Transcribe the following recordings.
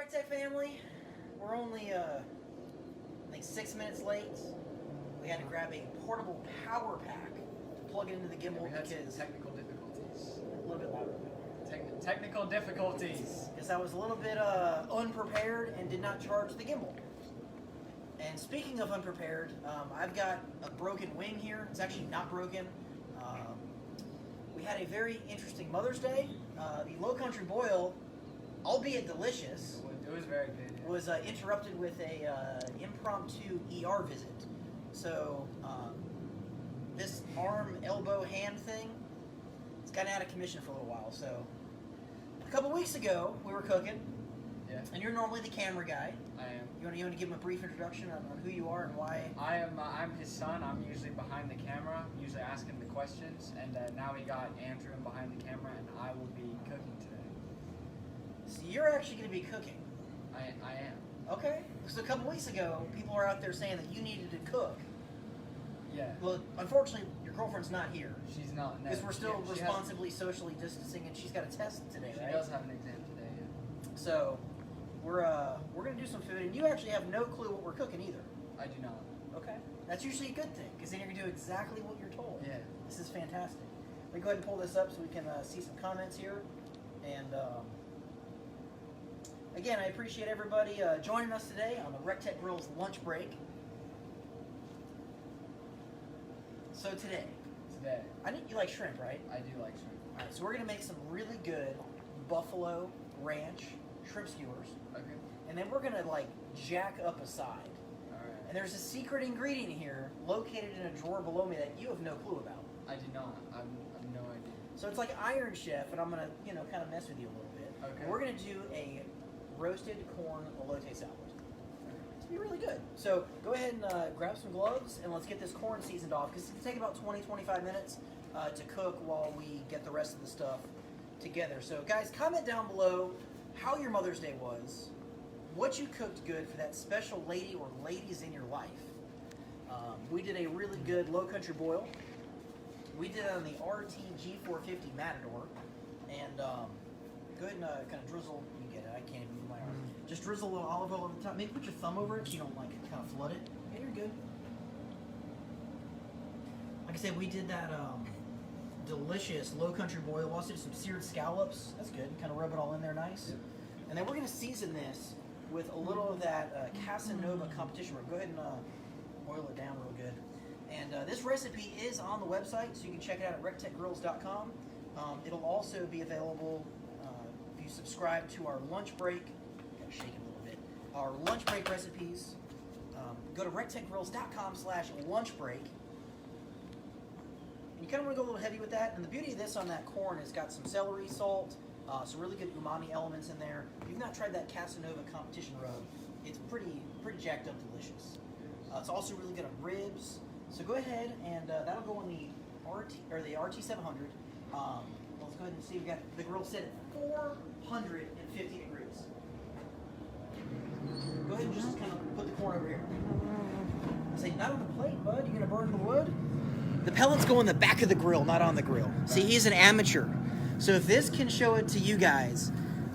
recteq family, we're only I think 6 minutes late. We had to grab a portable power pack to plug it into the gimbal because technical difficulties. A little bit louder. Technical difficulties. Because I was a little bit unprepared and did not charge the gimbal. And speaking of unprepared, I've got a broken wing here. It's actually not broken. We had a very interesting Mother's Day. The Low Country boil, albeit delicious, It was very good. Yeah. was interrupted with a impromptu ER visit. So this arm, elbow, hand thing, it's gotten out of commission for a little while. So a couple weeks ago, we were cooking. Yeah. And you're normally the camera guy. I am. You want to give him a brief introduction on who you are and why? I'm his son. I'm usually behind the camera, usually asking the questions, and now we got Andrew behind the camera, and I will be cooking today. So you're actually going to be cooking. I am. Okay. So a couple weeks ago, people were out there saying that you needed to cook. Yeah. Well, unfortunately, your girlfriend's not here. She's not. Because we're still she responsibly socially distancing, and she's got a test today, She right? does have an exam today. Yeah. So we're gonna do some food, and you actually have no clue what we're cooking either. I do not. Okay. That's usually a good thing, because then you're gonna do exactly what you're told. Yeah. This is fantastic. Let me go ahead and pull this up so we can see some comments here. And again, I appreciate everybody joining us today on the recteq Grill's lunch break. So today, I think you like shrimp, right? I do like shrimp. All right, so we're gonna make some really good Buffalo Ranch shrimp skewers. Okay. And then we're gonna like jack up a side. Alright. And there's a secret ingredient here located in a drawer below me that you have no clue about. I do not. I have no idea. So it's like Iron Chef, and I'm gonna, kind of mess with you a little bit. Okay. And we're gonna do a roasted corn elote salad. It's gonna be really good. So go ahead and grab some gloves, and let's get this corn seasoned off, because it's gonna take about 20-25 minutes to cook while we get the rest of the stuff together. So guys, comment down below how your Mother's Day was, what you cooked good for that special lady or ladies in your life. We did a really good Low Country boil. We did it on the RTG450 Matador, and go ahead and kind of drizzle. You get it. I can't even move my arm. Just drizzle a little olive oil over the top. Maybe put your thumb over it so you don't like kind of flood it. Okay, you're good. Like I said, we did that delicious Low Country boil. We also did some seared scallops. That's good. Kind of rub it all in there nice. Yep. And then we're going to season this with a little of that Casanova competition rub. Go ahead and oil it down real good. And this recipe is on the website, so you can check it out at recteqgrills.com. It'll also be available if you subscribe to our lunch break. Gotta shake it a little bit. Our lunch break recipes. Go to recteqgrills.com/lunchbreak. You kind of want to go a little heavy with that. And the beauty of this on that corn is got some celery, salt, some really good umami elements in there. If you've not tried that Casanova competition rub, it's pretty jacked up delicious. It's also really good on ribs. So go ahead and that'll go on the RT700. Let's go ahead and see. We got the grill set at 450 degrees. Go ahead and just kind of put the corn over here. Say, not on the plate, bud. You're gonna burn the wood. The pellets go in the back of the grill, not on the grill. See, he's an amateur. So if this can show it to you guys,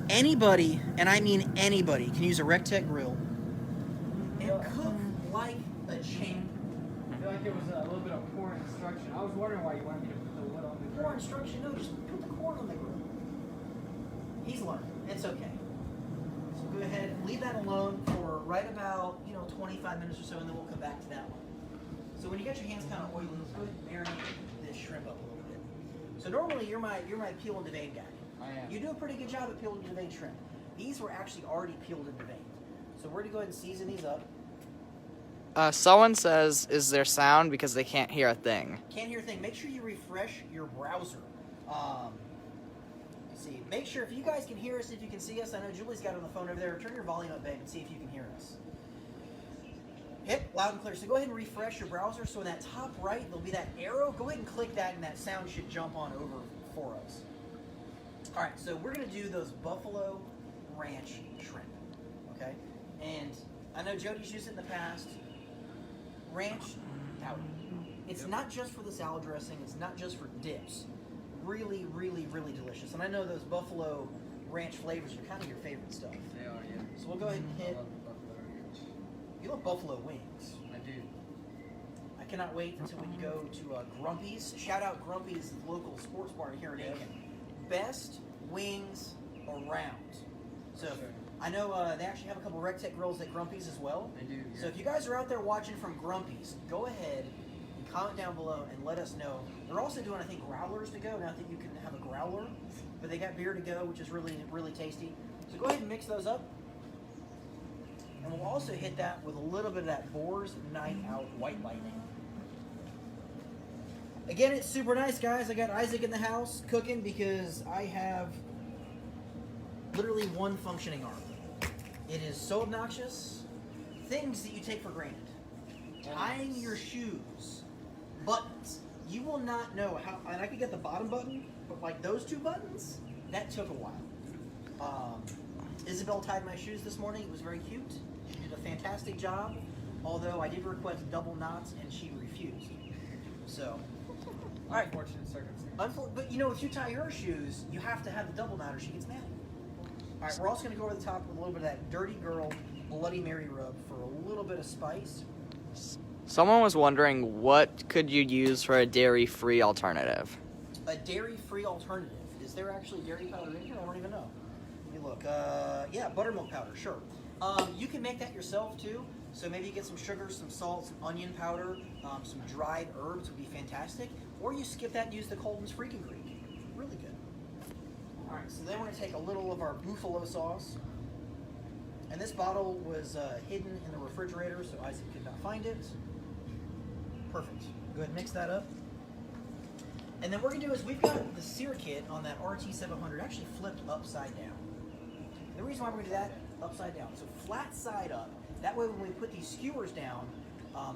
anybody, and I mean anybody, can use a recteq grill and cook like a champ. I feel like it was a little bit of poor instruction. I was wondering why you wanted me to put the wood on the grill. Poor instruction? No, just put the corn on the grill. He's learning. It's okay. So go ahead and leave that alone for right about 25 minutes or so, and then we'll come back to that one. So when you get your hands kind of oily, let's go ahead and marinate this shrimp up a little bit. So normally you're my peel and devein guy. I am. You do a pretty good job at peeled and devein shrimp. These were actually already peeled and deveined. So we're gonna go ahead and season these up. Someone says, is there sound because they can't hear a thing? Can't hear a thing. Make sure you refresh your browser. See, make sure if you guys can hear us, if you can see us. I know Julie's got it on the phone over there. Turn your volume up, babe, and see if you can hear us. Yep, loud and clear. So go ahead and refresh your browser. So in that top right, there'll be that arrow. Go ahead and click that, and that sound should jump on over for us. All right, so we're going to do those Buffalo Ranch shrimp, okay? And I know Jody's used it in the past. Ranch powder. It's not just for the salad dressing. It's not just for dips. Really, really, really delicious. And I know those Buffalo Ranch flavors are kind of your favorite stuff. They are, yeah. So go ahead and I hit. love Buffalo Ranch. You love buffalo wings. I do. I cannot wait until we go to Grumpy's. Shout out Grumpy's, the local sports bar here in Aiken. Best wings around. So Sure. I know they actually have a couple recteq grills at Grumpy's as well. They do. Yeah. So if you guys are out there watching from Grumpy's, go ahead and comment down below and let us know. They're also doing, I think, growlers to go. Now I think you can have a growler, but they got beer to go, which is really, really tasty. So go ahead and mix those up. And we'll also hit that with a little bit of that Boar's Night Out White Lightning. Again, it's super nice, guys. I got Isaac in the house cooking because I have literally one functioning arm. It is so obnoxious. Things that you take for granted. Tying your shoes. Buttons. You will not know how, and I could get the bottom button, but like those two buttons, that took a while. Isabel tied my shoes this morning. It was very cute. She did a fantastic job, although I did request double knots and she refused. So, all right. Unfortunate circumstance. But you know, if you tie her shoes, you have to have the double knot or she gets mad. All right, we're also going to go over the top with a little bit of that Dirty Girl Bloody Mary rub for a little bit of spice. Someone was wondering what could you use for a dairy-free alternative? A dairy-free alternative. Is there actually dairy powder in here? I don't even know. Let me look. Yeah, buttermilk powder, sure. You can make that yourself too. So maybe you get some sugar, some salt, some onion powder, some dried herbs would be fantastic. Or you skip that and use the Colton's Freaking Greek. Really good. All right, so then we're going to take a little of our buffalo sauce. And this bottle was hidden in the refrigerator, so Isaac could not find it. Perfect. Go ahead and mix that up. And then what we're going to do is we've got the sear kit on that RT700 actually flipped upside down. The reason why we're going to do that, upside down. So flat side up. That way when we put these skewers down,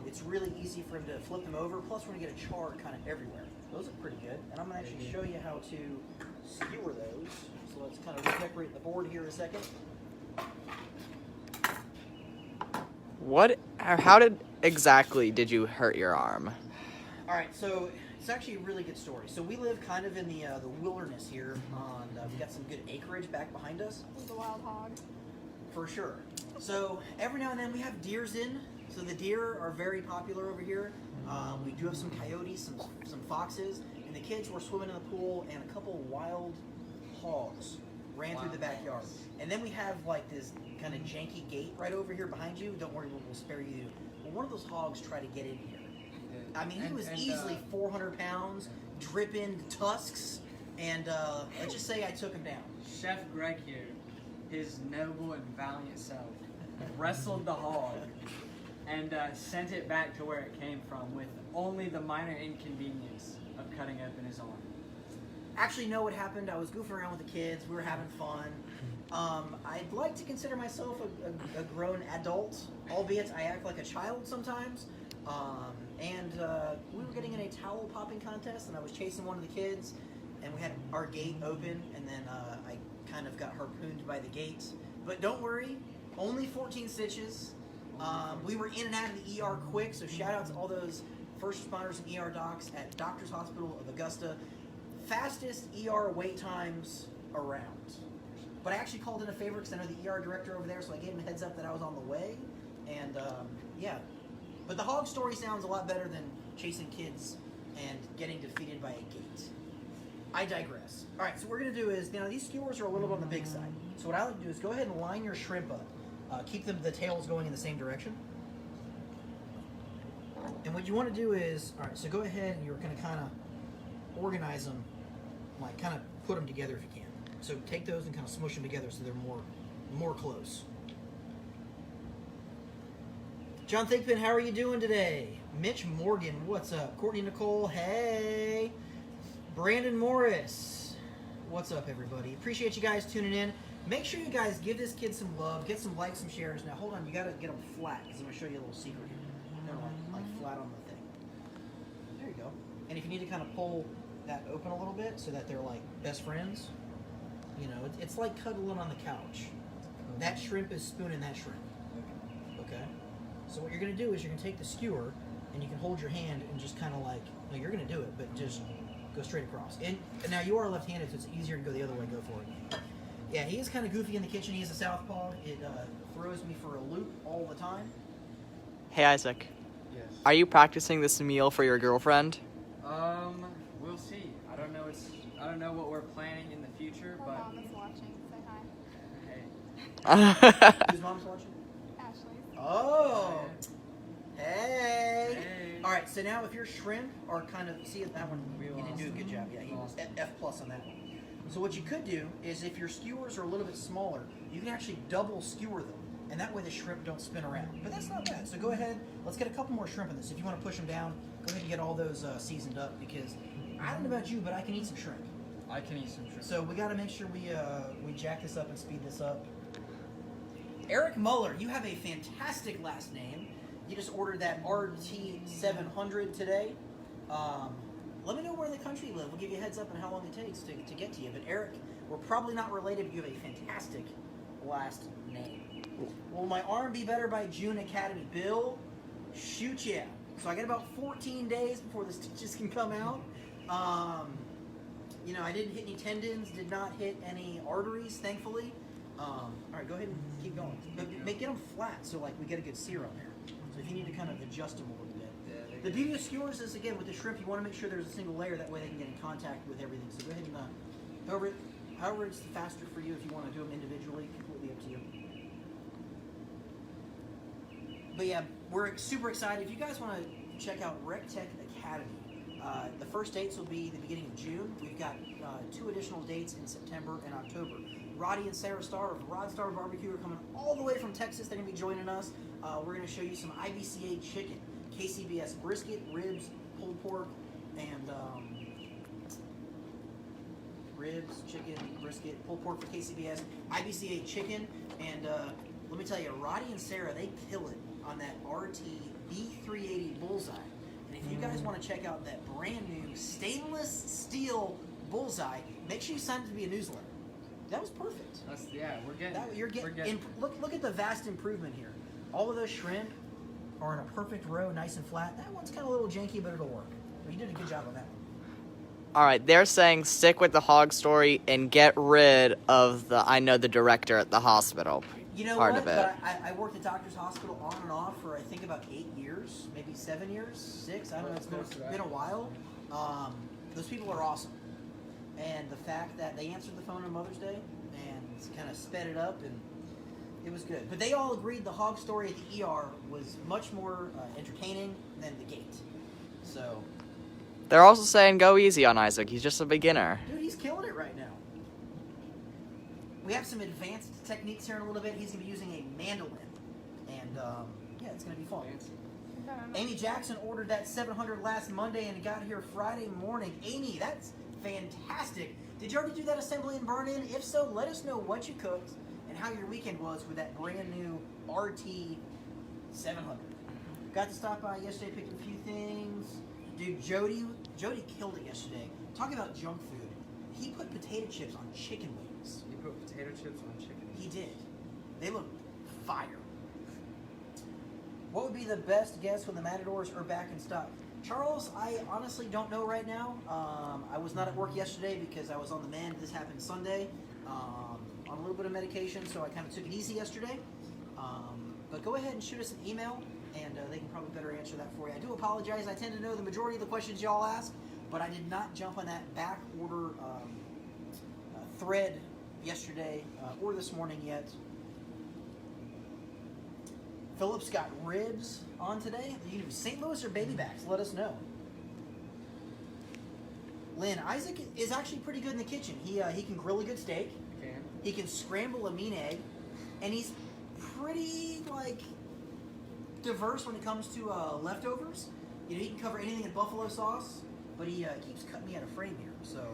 it's really easy for him to flip them over. Plus we're going to get a char kind of everywhere. Those look pretty good. And I'm going to actually show you how to skewer those. So let's kind of redecorate the board here in a second. How exactly did you hurt your arm? All right, so it's actually a really good story. So we live kind of in the wilderness here. We got some good acreage back behind us. With the wild hog. For sure. So every now and then we have deers in. So the deer are very popular over here. We do have some coyotes, some foxes, and the kids were swimming in the pool, and a couple wild hogs ran through the backyard. And then we have like this kind of janky gate right over here behind you. Don't worry, we'll spare you. Well, one of those hogs tried to get in here. I mean, he was easily 400 pounds, dripping tusks, and let's just say I took him down. Chef Greg here, his noble and valiant self, wrestled the hog and sent it back to where it came from with only the minor inconvenience of cutting open his arm. Actually, know what happened? I was goofing around with the kids. We were having fun. I'd like to consider myself a grown adult, albeit I act like a child sometimes. We were getting in a towel popping contest, and I was chasing one of the kids, and we had our gate open, and then I kind of got harpooned by the gate. But don't worry, only 14 stitches. We were in and out of the ER quick, so shout out to all those first responders and ER docs at Doctors Hospital of Augusta. Fastest ER wait times around. But I actually called in a favor because I know the ER director over there, so I gave him a heads up that I was on the way. And yeah. But the hog story sounds a lot better than chasing kids and getting defeated by a gate. I digress. All right, so what we're going to do is, now these skewers are a little bit on the big side. So what I like to do is go ahead and line your shrimp up. Keep the tails going in the same direction. And what you want to do is, all right, so go ahead and you're going to kind of organize them, like kind of put them together if you can. So take those and kind of smush them together so they're more close. John Thigpen, how are you doing today? Mitch Morgan, what's up? Courtney Nicole, hey. Brandon Morris, what's up, everybody? Appreciate you guys tuning in. Make sure you guys give this kid some love, get some likes, some shares. Now, hold on, you got to get them flat because I'm going to show you a little secret here. They're like flat on the thing. There you go. And if you need to kind of pull that open a little bit so that they're like best friends, you know, it's like cuddling on the couch. That shrimp is spooning that shrimp. Okay? So what you're going to do is you're going to take the skewer and you can hold your hand and just kind of like, no, you're going to do it, but just go straight across. And now you are left-handed, so it's easier to go the other way. Go for it. Yeah, he is kind of goofy in the kitchen. He is a southpaw. It throws me for a loop all the time. Hey, Isaac. Yes. Are you practicing this meal for your girlfriend? We'll see. I don't know. I don't know what we're planning in the future, Her but mom is watching. Say hi. hey. Whose mom's watching? Ashley. Oh. Hey. Hey. All right. So now, if your shrimp are kind of that one, We you didn't do a good job. Yeah, he was lost. F plus on that one. So what you could do is, if your skewers are a little bit smaller, you can actually double skewer them, and that way the shrimp don't spin around. But that's not bad. So go ahead. Let's get a couple more shrimp in this. If you want to push them down, go ahead and get all those seasoned up, because I don't know about you, but I can eat some shrimp. I can eat some shrimp. So we got to make sure we jack this up and speed this up. Eric Muller, you have a fantastic last name. You just ordered that RT700 today. Let me know where in the country you live. We'll give you a heads up on how long it takes to get to you. But Eric, we're probably not related, but you have a fantastic last name. Will my arm be better by June Academy? Bill, shoot yeah. So I got about 14 days before the stitches can come out. I didn't hit any tendons, did not hit any arteries, thankfully. All right, go ahead and keep going. But get them flat so we get a good sear on there. So if you need to kind of adjust them a little bit. Yeah, The beauty of skewers is, again, with the shrimp, you want to make sure there's a single layer. That way they can get in contact with everything. So go ahead and, however it's faster for you, if you want to do them individually, completely up to you. But yeah, we're super excited. If you guys want to check out recteq Academy, the first dates will be the beginning of June. We've got 2 additional dates in September and October. Roddy and Sarah Starr of Rod Star Barbecue are coming all the way from Texas. They're going to be joining us. We're going to show you some IBCA chicken, KCBS brisket, ribs, pulled pork, and ribs, chicken, brisket, pulled pork for KCBS, IBCA chicken, and let me tell you, Roddy and Sarah, they kill it on that RT B380 bullseye. And if you guys want to check out that brand new stainless steel bullseye, make sure you sign up to be a newsletter. That was perfect. We're getting. You're getting. Look at the vast improvement here. All of those shrimp are in a perfect row, nice and flat. That one's kind of a little janky, but it'll work. But you did a good job on that one. All right, they're saying stick with the hog story and get rid of the director at the hospital. You know part what? of it. But I worked at Doctor's Hospital on and off for I think about 8 years, maybe 7 years, 6. I don't know. It's been a while. Those people are awesome, and the fact that they answered the phone on Mother's Day and kind of sped it up, and it was good. But they all agreed the hog story at the ER was much more entertaining than the gate. So. They're also saying go easy on Isaac. He's just a beginner. Dude, he's killing it right now. We have some advanced techniques here in a little bit. He's going to be using a mandolin. And, it's going to be fun. Amy Jackson ordered that 700 last Monday and it got here Friday morning. Amy, that's fantastic. Did you already do that assembly and burn-in? If so, let us know what you cooked and how your weekend was with that brand new RT 700. Got to stop by yesterday, picked a few things. Dude, Jody killed it yesterday. Talking about junk food. He put potato chips on chicken wings. You put potato chips on chicken. He did. They look fire. What would be the best guess when the Matadors are back in stock? Charles, I honestly don't know right now. I was not at work yesterday because I was on the mend. This happened Sunday. On a little bit of medication, so I kind of took it easy yesterday. But go ahead and shoot us an email, and they can probably better answer that for you. I do apologize. I tend to know the majority of the questions y'all ask, but I did not jump on that back order thread yesterday or this morning yet. Philip's got ribs on today. You do St. Louis or baby backs? Let us know. Lynn, Isaac is actually pretty good in the kitchen. He can grill a good steak. He can scramble a mean egg, and he's pretty diverse when it comes to leftovers. You know, he can cover anything in buffalo sauce, but he keeps cutting me out of frame here. So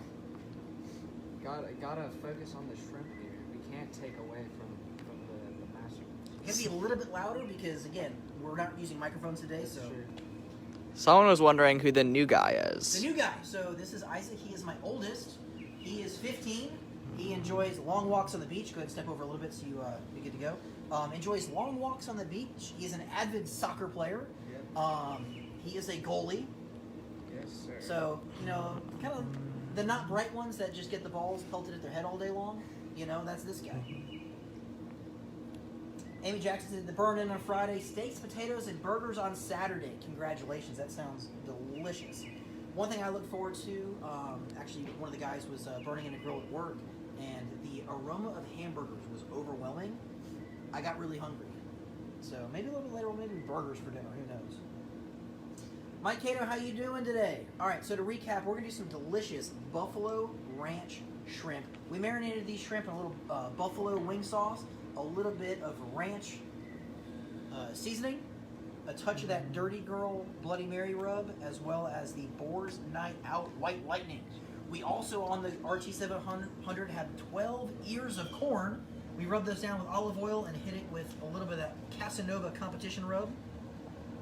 Gotta focus on the shrimp here. We can't take away from the master. It's gonna be a little bit louder because again we're not using microphones today. That's so true. Someone was wondering who the new guy is. the new guy. So this is Isaac. He is my oldest. He is 15. He enjoys long walks on the beach. Go ahead and step over a little bit so you're good to go. Enjoys long walks on the beach. He is an avid soccer player. Yep. He is a goalie. Yes, sir. So, kind of the not bright ones that just get the balls pelted at their head all day long. You know, that's this guy. Amy Jackson did the burn-in on Friday, steaks, potatoes, and burgers on Saturday. Congratulations, that sounds delicious. One thing I look forward to, actually one of the guys was burning in a grill at work, and the aroma of hamburgers was overwhelming. I got really hungry. So maybe a little bit later we'll maybe burgers for dinner, who knows. Mike Cato, how you doing today? All right, so to recap, we're going to do some delicious Buffalo Ranch Shrimp. We marinated these shrimp in a little buffalo wing sauce, a little bit of ranch seasoning, a touch of that Dirty Girl Bloody Mary rub, as well as the Boar's Night Out White Lightning. We also, on the RT700, have 12 ears of corn. We rub those down with olive oil and hit it with a little bit of that Casanova competition rub.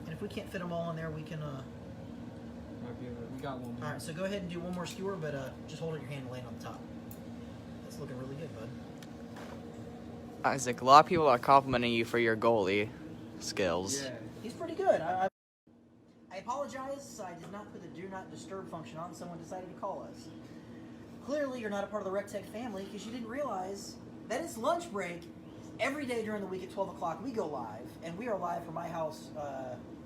And if we can't fit them all in there, we can... We got one more. All right, so go ahead and do one more skewer, but just hold it in your hand and lay it on the top. That's looking really good, bud. Isaac, a lot of people are complimenting you for your goalie skills. Yeah. He's pretty good. I apologize. I did not put the do not disturb function on. Someone decided to call us. Clearly, you're not a part of the recteq family because you didn't realize that it's lunch break. Every day during the week at 12 o'clock, we go live, and we are live from my house.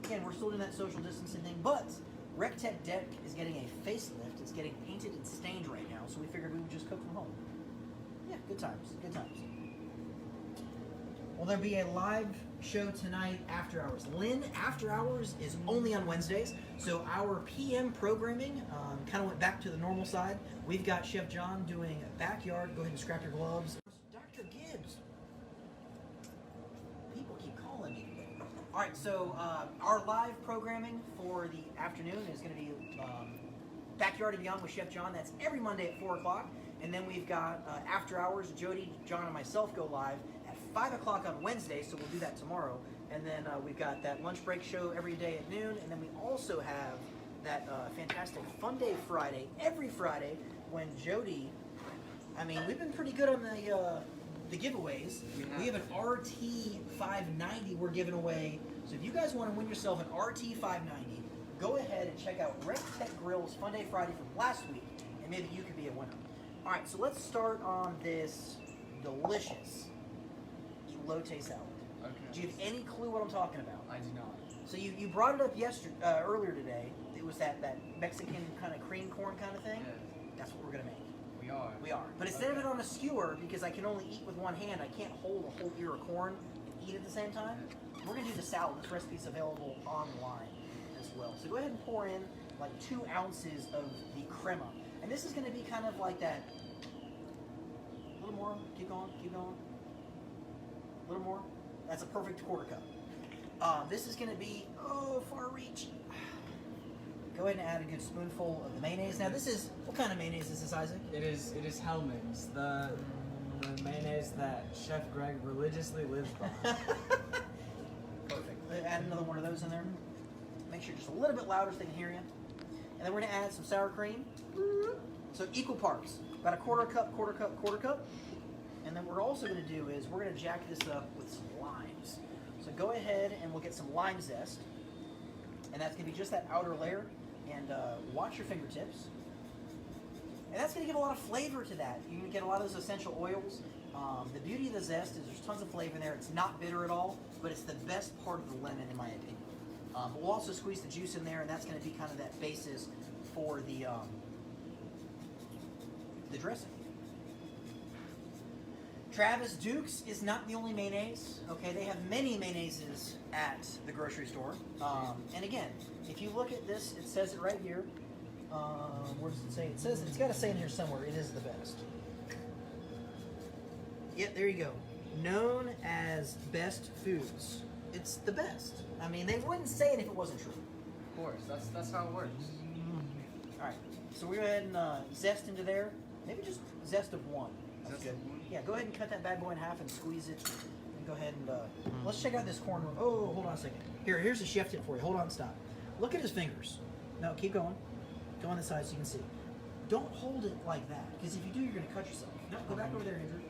Again, we're still doing that social distancing thing, but recteq deck is getting a facelift. It's getting painted and stained right now, so we figured we would just cook from home. Yeah, good times, good times. Will there be a live show tonight after hours? Lynn, after hours is only on Wednesdays, so our PM programming kind of went back to the normal side. We've got Chef John doing backyard. Go ahead and scrap your gloves. Dr. Gibbs. People keep calling me today. All right, so our live programming for the afternoon is going to be Backyard and Beyond with Chef John. That's every Monday at 4 o'clock. And then we've got After Hours. Jody, John, and myself go live at 5 o'clock on Wednesday, so we'll do that tomorrow. And then we've got that lunch break show every day at noon. And then we also have that fantastic Fun Day Friday, every Friday, when Jody, I mean, we've been pretty good on the giveaways. We have an RT590 we're giving away. So if you guys want to win yourself an RT590, go ahead and check out recteq Grill's Fun Day Friday from last week, and maybe you could be a winner. All right, so let's start on this delicious elote salad. Okay. Do you have any clue what I'm talking about? I do not. So you brought it up earlier today. It was that Mexican kind of cream corn kind of thing. Yeah. That's what we're gonna make. We are. We are. But instead of it on a skewer, because I can only eat with one hand, I can't hold a whole ear of corn and eat at the same time. We're gonna do the salad. This recipe's available online as well. So go ahead and pour in like 2 ounces of the crema. And this is gonna be kind of like that. A little more. Keep going. Keep going. A little more. That's a perfect quarter cup. This is gonna be far reach. Go ahead and add a good spoonful of the mayonnaise. Now this is, what kind of mayonnaise is this, Isaac? It is Hellmann's, the mayonnaise that Chef Greg religiously lives by. Perfect. Add another one of those in there. Make sure just a little bit louder so they can hear you. And then we're gonna add some sour cream. So equal parts. About a quarter cup, quarter cup, quarter cup. And then what we're also gonna do is we're gonna jack this up with some limes. So go ahead and we'll get some lime zest. And that's gonna be just that outer layer. And watch your fingertips. And that's going to give a lot of flavor to that. You're going to get a lot of those essential oils. The beauty of the zest is there's tons of flavor in there. It's not bitter at all, but it's the best part of the lemon in my opinion. We'll also squeeze the juice in there, and that's going to be kind of that basis for the dressing. Travis Dukes is not the only mayonnaise. Okay, they have many mayonnaises at the grocery store. And again, if you look at this, it says it right here. Where does it say? It says it's got to say in here somewhere. It is the best. Yeah, there you go. Known as Best Foods. It's the best. I mean, they wouldn't say it if it wasn't true. Of course, that's how it works. All right, so we go ahead and zest into there. Maybe just zest of one. That's good. Yeah, go ahead and cut that bad boy in half and squeeze it. And go ahead and let's check out this corn. Oh, hold on a second. Here's a chef tip for you. Hold on, stop. Look at his fingers. No, keep going. Go on the side so you can see. Don't hold it like that, because if you do, you're going to cut yourself. No, go back over there, Andrew.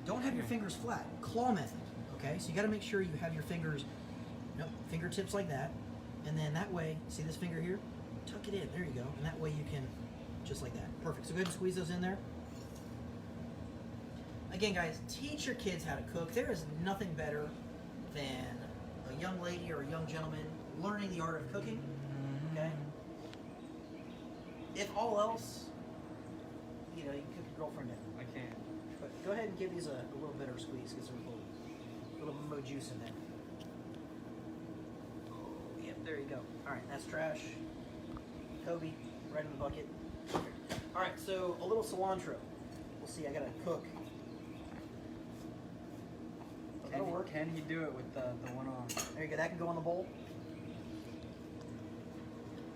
Don't have your fingers flat. Claw method. Okay, so you got to make sure you have your fingers, fingertips like that, and then that way, see this finger here? Tuck it in. There you go. And that way you can, just like that. Perfect. So go ahead and squeeze those in there. Again, guys, teach your kids how to cook. There is nothing better than a young lady or a young gentleman learning the art of cooking. Okay? If all else, you know, you can cook your girlfriend dinner. I can. But go ahead and give these a little bitter squeeze because there's a little mo juice in there. Yep, there you go. All right, that's trash. Kobe, right in the bucket. All right, so a little cilantro. We'll see. I gotta cook. That'll work. Can he do it with the one on? There you go. That can go in the bowl.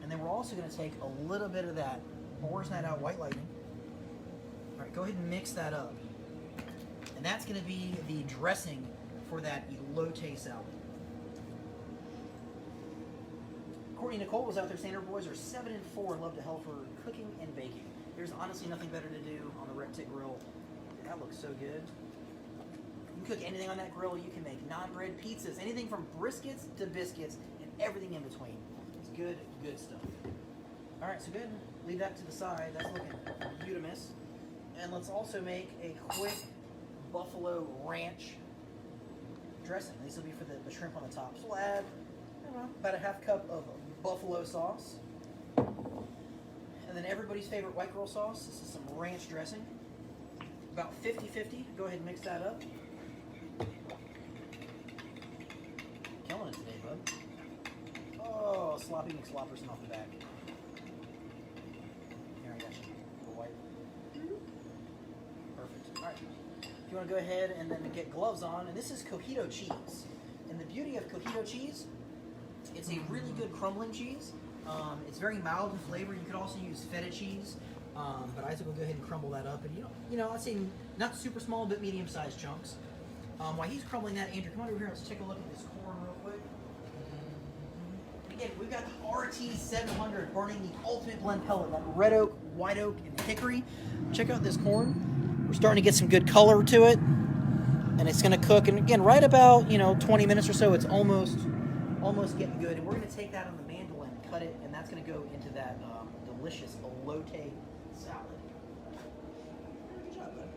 And then we're also going to take a little bit of that Boar's Night Out White Lightning. All right, go ahead and mix that up. And that's going to be the dressing for that elote salad. Courtney Nicole was out there saying her boys are 7 and 4 and love to help her cooking and baking. There's honestly nothing better to do on the recteq grill. That looks so good. You can cook anything on that grill. You can make non-bread pizzas, anything from briskets to biscuits, and everything in between. It's good, good stuff. All right, so go ahead and leave that to the side. That's looking beautimous. And let's also make a quick Buffalo Ranch dressing. These will be for the shrimp on the top. So we'll add about a half cup of buffalo sauce. And then everybody's favorite white girl sauce. This is some ranch dressing. About 50-50. Go ahead and mix that up. Killing it today, bud. Oh, sloppy McSlopperson off the back. Here, I got you. A little white. Perfect. All right. If you want to go ahead and then get gloves on, and this is cojito cheese. And the beauty of cojito cheese, it's a really good crumbling cheese. It's very mild in flavor. You could also use feta cheese, but Isaac will go ahead and crumble that up. And you know, I'd say not super small, but medium-sized chunks. While he's crumbling that, Andrew, come on over here and let's take a look at this corn real quick. Again, we've got the RT700 burning the ultimate blend pellet, that red oak, white oak, and hickory. Check out this corn. We're starting to get some good color to it, and it's going to cook. And again, right about 20 minutes or so, it's almost getting good. And we're going to take that on the mandolin, cut it, and that's going to go into that delicious elote salad. Good job, bud.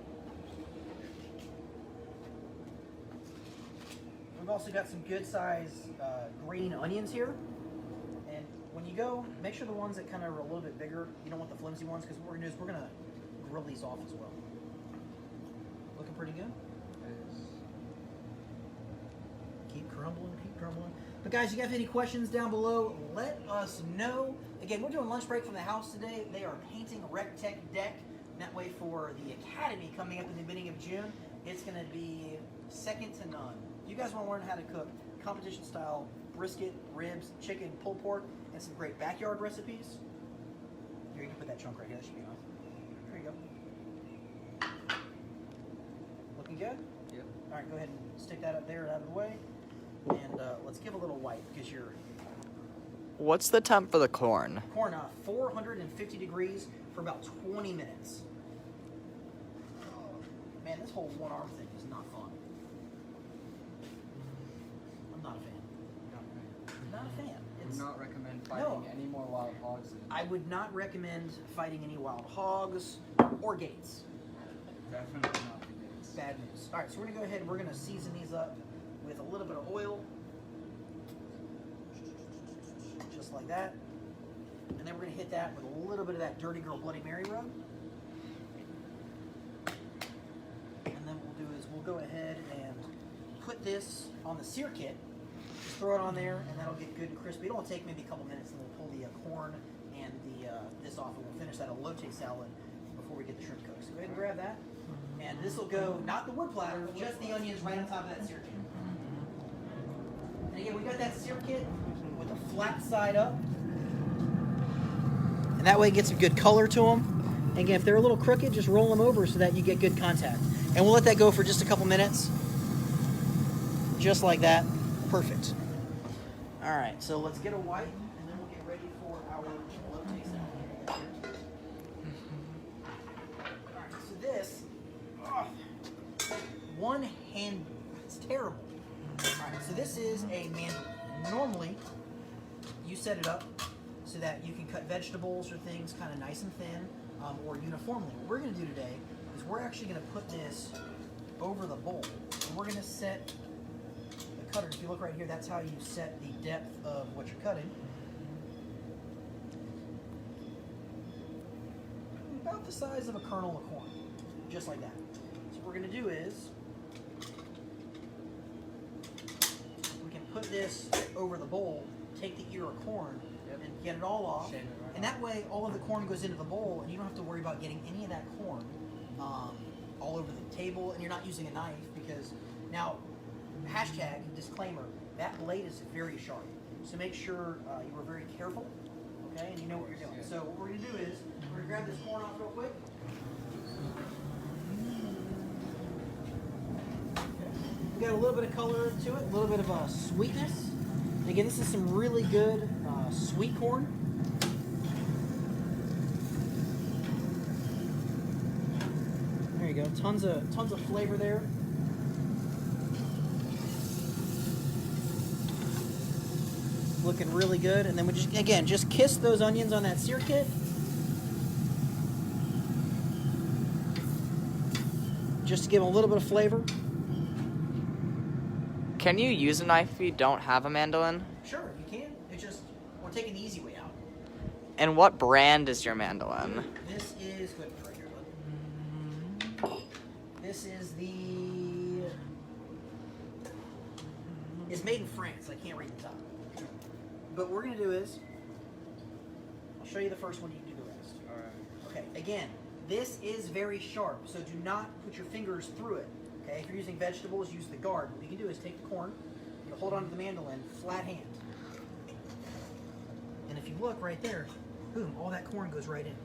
We've also got some good-sized green onions here. And when you go, make sure the ones that kind of are a little bit bigger, you don't want the flimsy ones, because what we're going to do is we're going to grill these off as well. Looking pretty good? Keep crumbling, keep crumbling. But guys, you guys have any questions down below, let us know. Again, we're doing lunch break from the house today. They are painting a recteq deck. And that way for the Academy coming up in the beginning of June, it's going to be second to none. You guys want to learn how to cook competition style brisket, ribs, chicken, pulled pork, and some great backyard recipes. Here, you can put that chunk right here. That should be enough. There you go. Looking good? Yep. All right, go ahead and stick that up there and out of the way. And let's give a little white because you're... What's the temp for the corn? Corn, 450 degrees for about 20 minutes. Man, this whole one arm thing is not fun. I'm not a fan. Not a fan. Would not recommend fighting No. any more wild hogs. I would not recommend fighting any wild hogs or gates. Definitely not the gates. Bad news. All right, so we're gonna go ahead and we're gonna season these up with a little bit of oil, just like that, and then we're gonna hit that with a little bit of that Dirty Girl Bloody Mary rub. And then what we'll do is we'll go ahead and put this on the sear kit. Just throw it on there, and that'll get good and crispy. It'll only take maybe a couple minutes, and we'll pull the corn and the this off, and we'll finish that elote salad before we get the shrimp cooked. So go ahead and grab that, and this will go not the wood platter, just the onions right on top of that sear kit. And again, we got that sear kit with the flat side up, and that way it gets a good color to them. And again, if they're a little crooked, just roll them over so that you get good contact. And we'll let that go for just a couple minutes, just like that. Perfect. All right, so let's get a white, and then we'll get ready for our elote salad. All right, so this, one hand, it's terrible. All right, so this is a mandolin. Normally, you set it up so that you can cut vegetables or things kind of nice and thin or uniformly. What we're going to do today is we're actually going to put this over the bowl. And we're going to set the cutter. If you look right here, that's how you set the depth of what you're cutting. About the size of a kernel of corn, just like that. So what we're going to do is we can put this over the bowl, take the ear of corn, and get it all off. And that way, all of the corn goes into the bowl, and you don't have to worry about getting any of that corn all over the table, and you're not using a knife because now, hashtag disclaimer, that blade is very sharp. So make sure you are very careful, okay, and you know what you're doing. So what we're going to do is we're going to grab this corn off real quick. We got a little bit of color to it, a little bit of sweetness. And again, this is some really good sweet corn. There you go, tons of flavor there. Looking really good, and then we just kiss those onions on that sear kit. Just to give them a little bit of flavor. Can you use a knife if you don't have a mandolin? Sure, you can. It's just we're taking the easy way out. And what brand is your mandolin? This is good right here, bud. This is it's made in France. I can't read the top. But what we're gonna do is I'll show you the first one. You can do the rest. All right. Okay. Again, this is very sharp, so do not put your fingers through it. Okay. If you're using vegetables, use the guard. What you can do is take the corn, you hold onto the mandolin, flat hand, and if you look right there, boom, all that corn goes right in,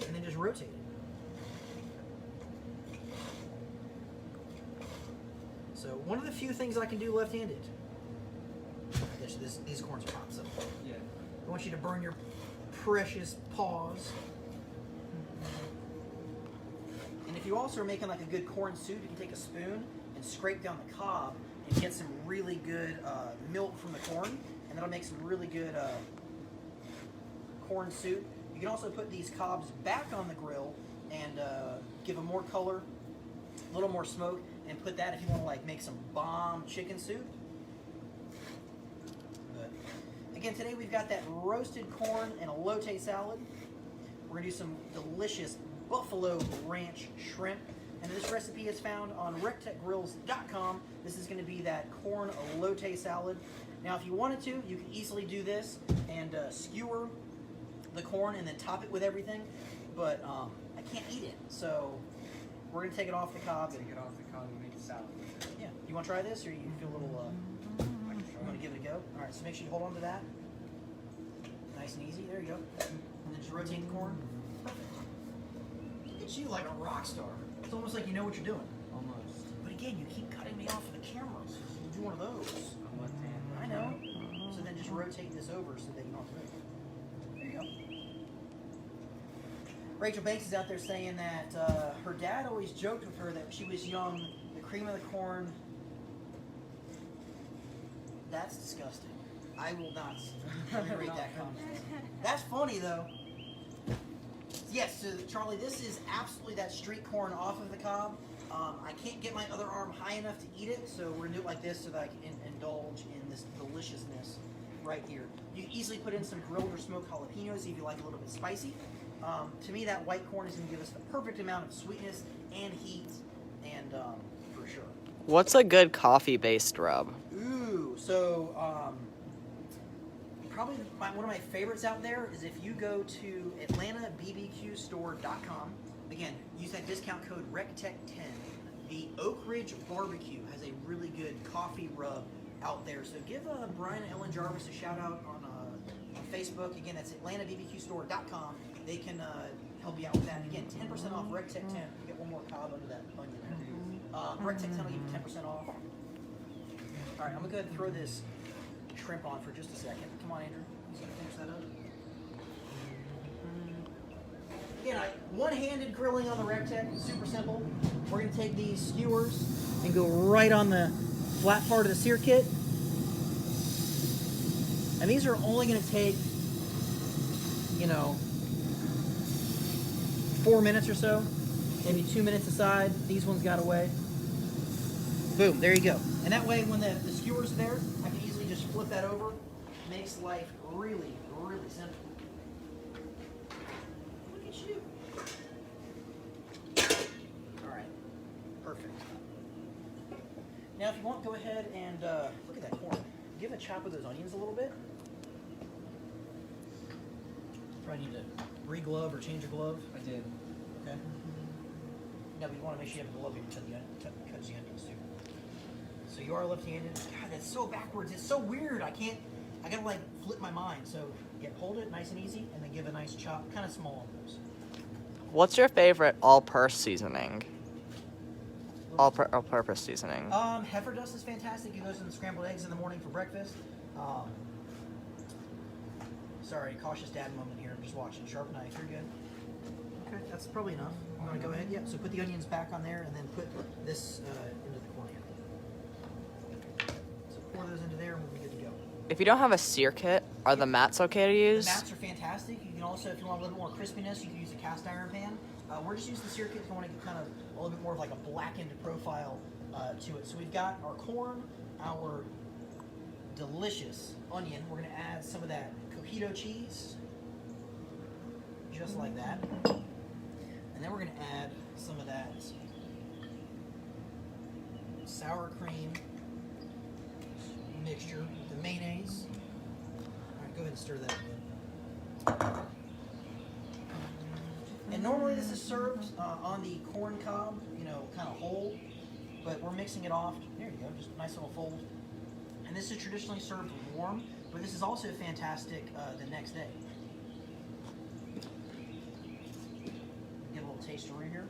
and then just rotate it. So one of the few things I can do left-handed. These corns are hot, so Yeah. I want you to burn your precious paws. And if you also are making like a good corn soup, you can take a spoon and scrape down the cob and get some really good milk from the corn, and that'll make some really good corn soup. You can also put these cobs back on the grill and give them more color, a little more smoke, and put that if you want to like make some bomb chicken soup. But again, today we've got that roasted corn and elote salad. We're gonna do some delicious Buffalo Ranch Shrimp, and this recipe is found on recteqgrills.com. This is going to be that corn elote salad. Now, if you wanted to, you can easily do this and skewer the corn and then top it with everything, but I can't eat it, so we're going to take it off the cob. Take it off the cob and make a salad with it. Yeah. You want to try this, or you feel a little, I can you try want to it. give it a go? All right, so make sure you hold on to that. Nice and easy. There you go. And then just rotate the corn. Perfect. Look at you like a rock star. It's almost like you know what you're doing. Almost. But again, you keep cutting me off of the camera. So do one of those. I'm left-handed. I know. So then just rotate this over so that you don't have to move. There you go. Rachel Banks is out there saying that her dad always joked with her that when she was young, the cream of the corn. That's disgusting. I will not read that comment. That's funny though. Yes, so Charlie, this is absolutely that street corn off of the cob. I can't get my other arm high enough to eat it, so we're gonna do it like this so that I can indulge in this deliciousness right here. You can easily put in some grilled or smoked jalapenos if you like a little bit spicy. To me, that white corn is gonna give us the perfect amount of sweetness and heat, and for sure. What's a good coffee-based rub? Ooh, so probably one of my favorites out there is if you go to AtlantaBBQStore.com. Again, use that discount code recteq10. The Oak Ridge Barbecue has a really good coffee rub out there. So give Brian and Ellen Jarvis a shout out on Facebook. Again, that's AtlantaBBQStore.com. They can help you out with that. And again, 10% off recteq10. You get one more cob under that onion there. recteq10 will give you 10% off. All right, I'm gonna go ahead and throw this shrimp on for just a second. Come on, Andrew. He's gonna finish that up. Again, one-handed grilling on the recteq, super simple. We're gonna take these skewers and go right on the flat part of the sear kit. And these are only gonna take, 4 minutes or so, maybe 2 minutes aside. These ones got away. Boom, there you go. And that way, when the skewer's there, I can easily just flip that over. Makes life really, really simple. Look at you. All right, perfect. Now, if you want, go ahead and look at that corn. Give a chop of those onions a little bit. Probably need to re-glove or change your glove. I did. Okay. Now, but you want to make sure you have a glove when you cut the onions too. So you are left-handed. God, that's so backwards. It's so weird. I gotta like flip my mind. So yeah, hold it nice and easy, and then give a nice chop, kind of small on those. What's your favorite all-purpose seasoning? All-purpose seasoning. Heifer dust is fantastic. It goes in the scrambled eggs in the morning for breakfast. Sorry, cautious dad moment here. I'm just watching. Sharp knife. You're good. Okay, that's probably enough. You want to go ahead? Yeah. So put the onions back on there, and then put this into the corn here. So pour those into there, and we'll be good to go. If you don't have a sear kit, are the mats okay to use? The mats are fantastic. You can also, if you want a little more crispiness, you can use a cast iron pan. We're just using the sear kit if you want to get kind of a little bit more of like a blackened profile to it. So we've got our corn, our delicious onion. We're going to add some of that cojito cheese, just like that. And then we're going to add some of that sour cream mixture, the mayonnaise. All right, go ahead and stir that in. And normally this is served on the corn cob, you know, kind of whole, but we're mixing it off. There you go, just a nice little fold. And this is traditionally served warm, but this is also fantastic the next day. Get a little taster in here.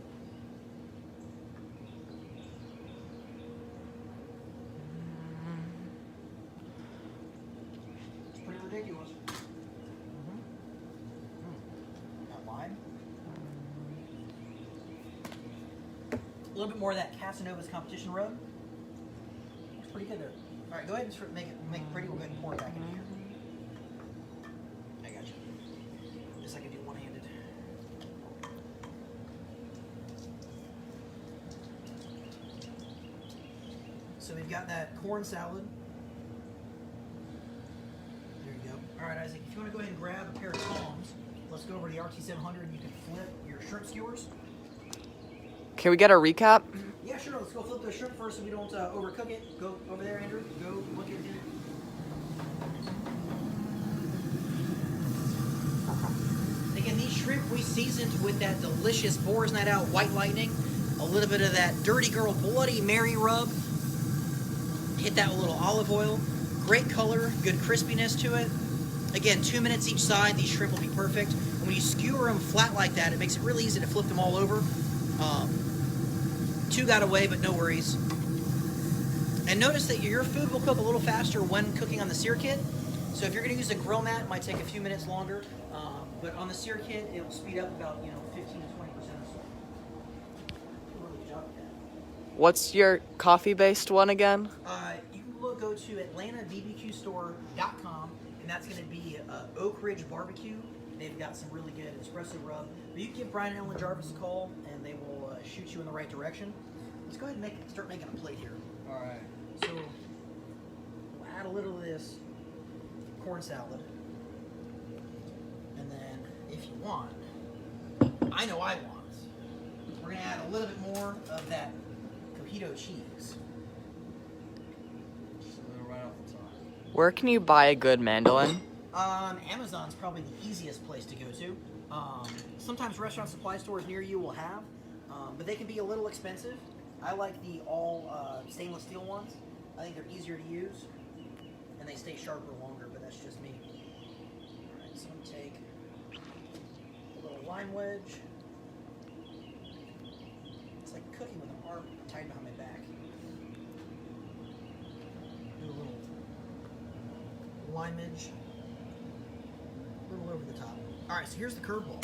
It's pretty ridiculous. Got lime. A little bit more of that Casanova's competition rub. Looks pretty good there. All right, go ahead and make it pretty. We'll go ahead and pour it back in here. I got you. This I can do one-handed. So we've got that corn salad. There you go. All right, Isaac, if you want to go ahead and grab a pair of tongs, let's go over to the RT700. You can flip your shrimp skewers. Can we get a recap? Yeah, sure. Let's go flip those shrimp first so we don't overcook it. Go over there, Andrew. Go look at it. Again, these shrimp we seasoned with that delicious Boar's Night Out White Lightning. A little bit of that Dirty Girl Bloody Mary rub. Hit that with a little olive oil. Great color, good crispiness to it. Again, 2 minutes each side. These shrimp will be perfect. And when you skewer them flat like that, it makes it really easy to flip them all over. Two got away, but no worries. And notice that your food will cook a little faster when cooking on the sear kit. So if you're going to use a grill mat, it might take a few minutes longer. But on the sear kit, it will speed up about 15 to 20% or so. Really good job with that. What's your coffee-based one again? You can go to AtlantaBBQStore.com, and that's going to be Oak Ridge Barbecue. They've got some really good espresso rub. But you can give Brian and Ellen Jarvis a call, and they will shoot you in the right direction. Let's go ahead and start making a plate here. All right. So we'll add a little of this corn salad. And then, if you want, I know I want, we're going to add a little bit more of that cojito cheese. Just a little right off the top. Where can you buy a good mandolin? Amazon's probably the easiest place to go to. Sometimes restaurant supply stores near you will have, but they can be a little expensive. I like the all stainless steel ones. I think they're easier to use, and they stay sharper longer, but that's just me. All right, so I'm going to take a little lime wedge. It's like cooking with an arm tied behind my back. Do a little lime edge. A little over the top. All right, so here's the curveball.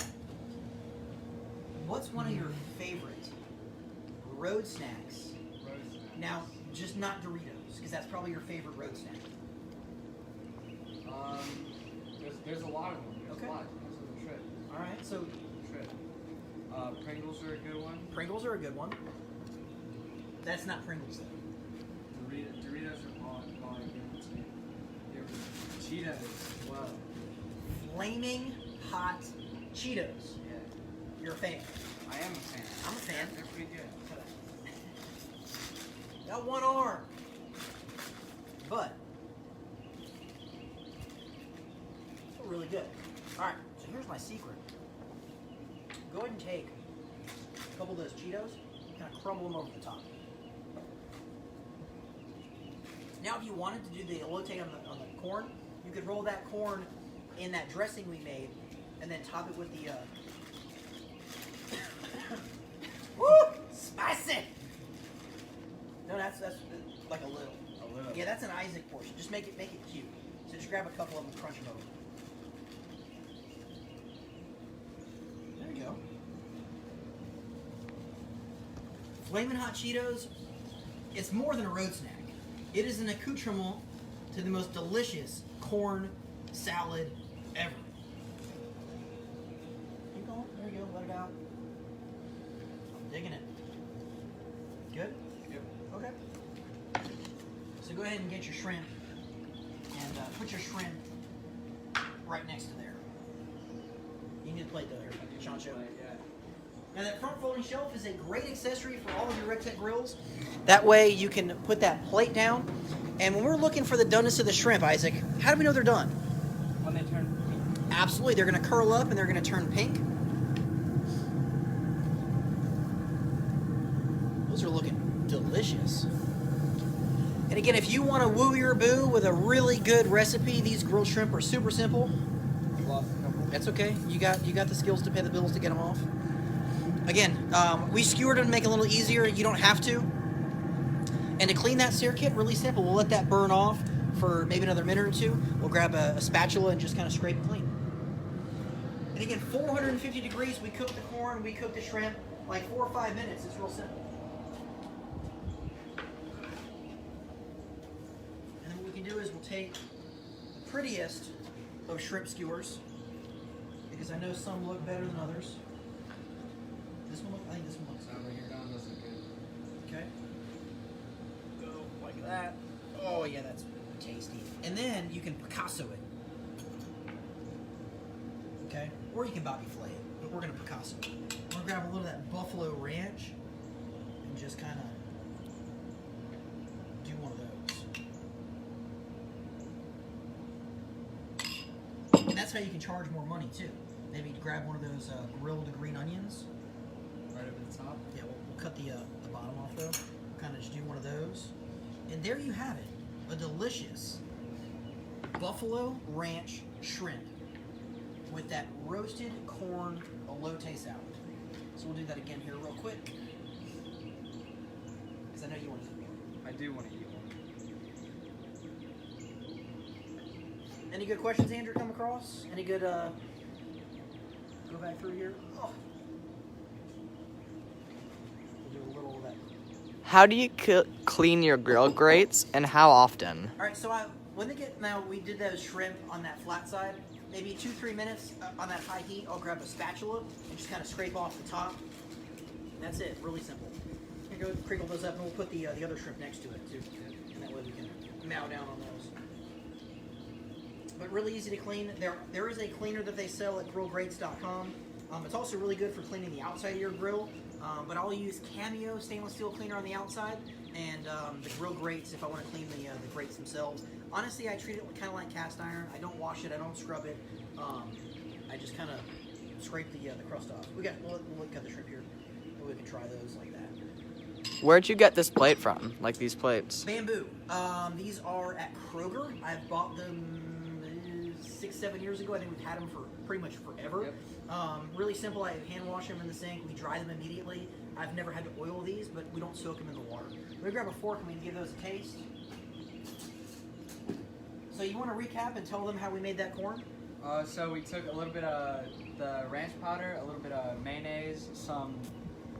What's one of your favorite road snacks? Now, just not Doritos, because that's probably your favorite road snack. There's a lot of them. There's Okay. a lot. That's a trip. All right, so Trip. Pringles are a good one. Pringles are a good one. That's not Pringles, though. Cheetos. Whoa. Flaming hot Cheetos. Yeah. You're a fan. I am a fan. I'm a fan. They're pretty good. Got one arm. But still really good. Alright, so here's my secret. Go ahead and take a couple of those Cheetos, kind of crumble them over the top. Now if you wanted to do the elote on the corn, you could roll that corn in that dressing we made and then top it with the woo! Spicy! No, that's like a little. A little. Yeah, that's an Isaac portion. Just make it cute. So just grab a couple of them, crunch them over. There you go. Flamin' Hot Cheetos, it's more than a road snack. It is an accoutrement to the most delicious corn salad ever. Keep going. There you go. Let it out. I'm digging it. Good? Yep. Okay. So go ahead and get your shrimp and put your shrimp right next to there. You need a plate though, here, Chancho. Yeah. Now that front folding shelf is a great accessory for all of your recteq grills. That way you can put that plate down. And when we're looking for the doneness of the shrimp, Isaac, how do we know they're done? When they turn pink. Absolutely, they're going to curl up and they're going to turn pink. Those are looking delicious. And again, if you want to woo your boo with a really good recipe, these grilled shrimp are super simple. Lost a couple. That's okay. You got the skills to pay the bills to get them off. Again, we skewered them to make it a little easier. You don't have to. And to clean that sear kit, really simple. We'll let that burn off for maybe another minute or two. We'll grab a spatula and just kind of scrape it clean. And again, 450 degrees, we cook the corn, we cook the shrimp, like 4 or 5 minutes. It's real simple. And then what we can do is we'll take the prettiest of shrimp skewers, because I know some look better than others. I think this one looks Sounds like your don doesn't good. okay. Go like that. Oh yeah, that's tasty. And then you can Picasso it. Okay? Or you can Bobby Flay it. But we're gonna Picasso it. We're gonna grab a little of that Buffalo Ranch and just kinda do one of those. And that's how you can charge more money too. Maybe grab one of those grilled green onions. Right over the top. Yeah, we'll cut the bottom off though. We'll kind of just do one of those. And there you have it. A delicious Buffalo Ranch Shrimp with that roasted corn elote salad. So we'll do that again here real quick. Because I know you want to eat one. I do want to eat one. Any good questions, Andrew, come across? Any good, go back through here? Oh. We'll do a little of that. How do you clean your grill grates, and how often? All right, so when they get, now we did those shrimp on that flat side, maybe 2-3 minutes on that high heat, I'll grab a spatula and just kind of scrape off the top. That's it, really simple. Here, go crinkle those up and we'll put the other shrimp next to it too. And that way we can mow down on those. But really easy to clean. There is a cleaner that they sell at grillgrates.com. It's also really good for cleaning the outside of your grill. But I'll use Cameo stainless steel cleaner on the outside, and the grill grates if I want to clean the grates themselves. Honestly, I treat it kind of like cast iron. I don't wash it. I don't scrub it. I just kind of scrape the crust off. We'll cut the shrimp here. We can try those like that. Where'd you get this plate from? Like these plates? Bamboo. These are at Kroger. I've bought them 6-7 years ago. I think we've had them for pretty much forever. Yep. Really simple. I hand wash them in the sink. We dry them immediately. I've never had to oil these, but we don't soak them in the water. Let me grab a fork and we can give those a taste. So you want to recap and tell them how we made that corn? So we took a little bit of the ranch powder, a little bit of mayonnaise, some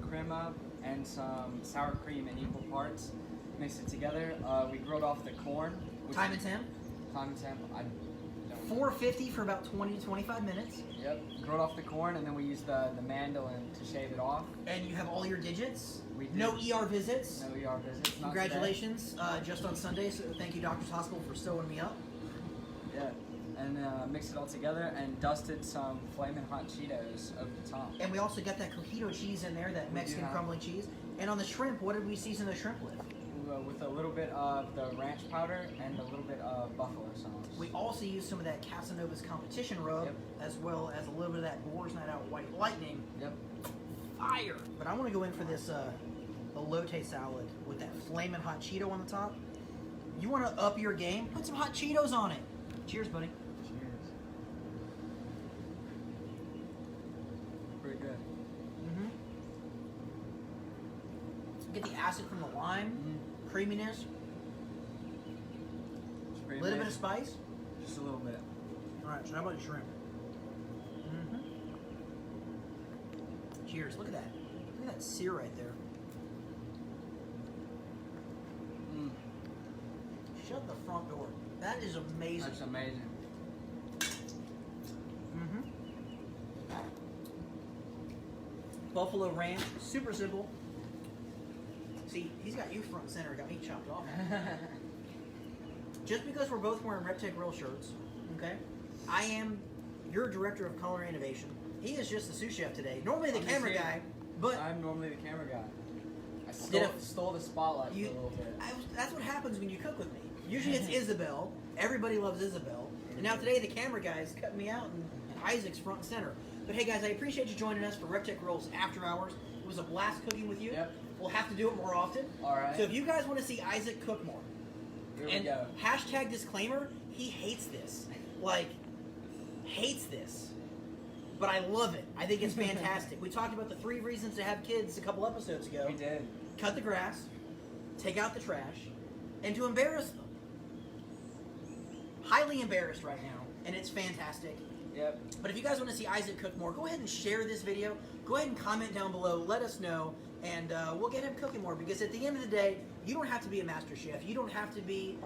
crema, and some sour cream in equal parts. Mixed it together. We grilled off the corn. Time and temp? Time and temp. I don't 450 for about 20 to 25 minutes. Yep. Grilled off the corn, and then we used the mandolin to shave it off. And you have all your digits. We did. No ER visits. No ER visits. Not Congratulations. Just on Sunday, so thank you, Doctor's Hospital, for sewing me up. Today. Yeah. and mixed it all together and dusted some flaming hot Cheetos over the top. And we also got that cojito cheese in there, that Mexican have. crumbling cheese. And on the shrimp, what did we season the shrimp with? With a little bit of the ranch powder and a little bit of buffalo sauce. We also used some of that Casanova's competition rub, Yep. as well as a little bit of that Boar's Night Out White Lightning. Yep. Fire! But I want to go in for this elote salad with that flaming hot Cheeto on the top. You want to up your game? Put some hot Cheetos on it. Cheers, buddy. Cheers. Pretty good. Get the acid from the lime, creaminess, It's a pretty little bit of amazing. spice. Just a little bit. All right, so how about the shrimp? Cheers. Look at that. Look at that sear right there. Mm. Shut the front door. That is amazing. That's amazing. Buffalo Ranch, super simple. See, he's got you front and center, got me chopped off. Just because we're both wearing recteq grill shirts, okay? I am your director of culinary innovation. He is just the sous chef today. Normally the I'm camera just here. guy, but I'm normally the camera guy. I Did stole the spotlight you, for a little bit. that's what happens when you cook with me. Usually it's Isabel. Everybody loves Isabel. And now today the camera guy is cutting me out and Isaac's front and center. But hey guys, I appreciate you joining us for recteq Grills After Hours. It was a blast cooking with you. Yep. We'll have to do it more often. All right. So if you guys want to see Isaac cook more, Here and we go. hashtag disclaimer, he hates this. Like, hates this. But I love it. I think it's fantastic. We talked about the 3 reasons to have kids a couple episodes ago. We did. Cut the grass, take out the trash, and to embarrass them. Highly embarrassed right now, and it's fantastic. Yep. But if you guys want to see Isaac cook more, go ahead and share this video. Go ahead and comment down below. Let us know, and we'll get him cooking more. Because at the end of the day, you don't have to be a master chef. You don't have to be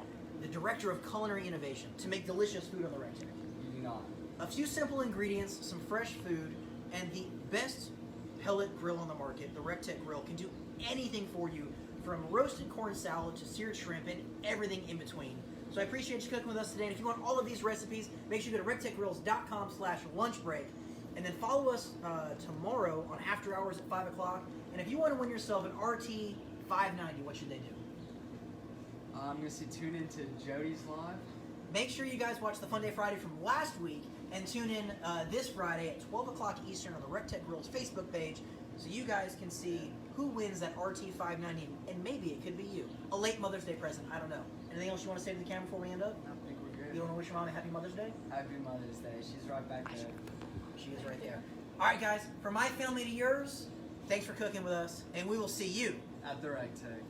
the director of culinary innovation to make delicious food on the recteq. You do not. A few simple ingredients, some fresh food, and the best pellet grill on the market, the recteq grill, can do anything for you, from roasted corn salad to seared shrimp and everything in between. So I appreciate you cooking with us today. And if you want all of these recipes, make sure you go to recteqgrills.com/lunchbreak, and then follow us tomorrow on After Hours at 5 o'clock. And if you want to win yourself an RT 590, what should they do? I'm going to tune into Jody's live. Make sure you guys watch the Fun Day Friday from last week and tune in this Friday at 12 o'clock Eastern on the recteq Grills Facebook page, so you guys can see who wins that RT 590, and maybe it could be you. A late Mother's Day present, I don't know. Anything else you want to say to the camera before we end up? I think we're good. You want to wish your mom a happy Mother's Day? Happy Mother's Day. She's right back there. She is right there. All right, guys, from my family to yours, thanks for cooking with us, and we will see you At the recteq.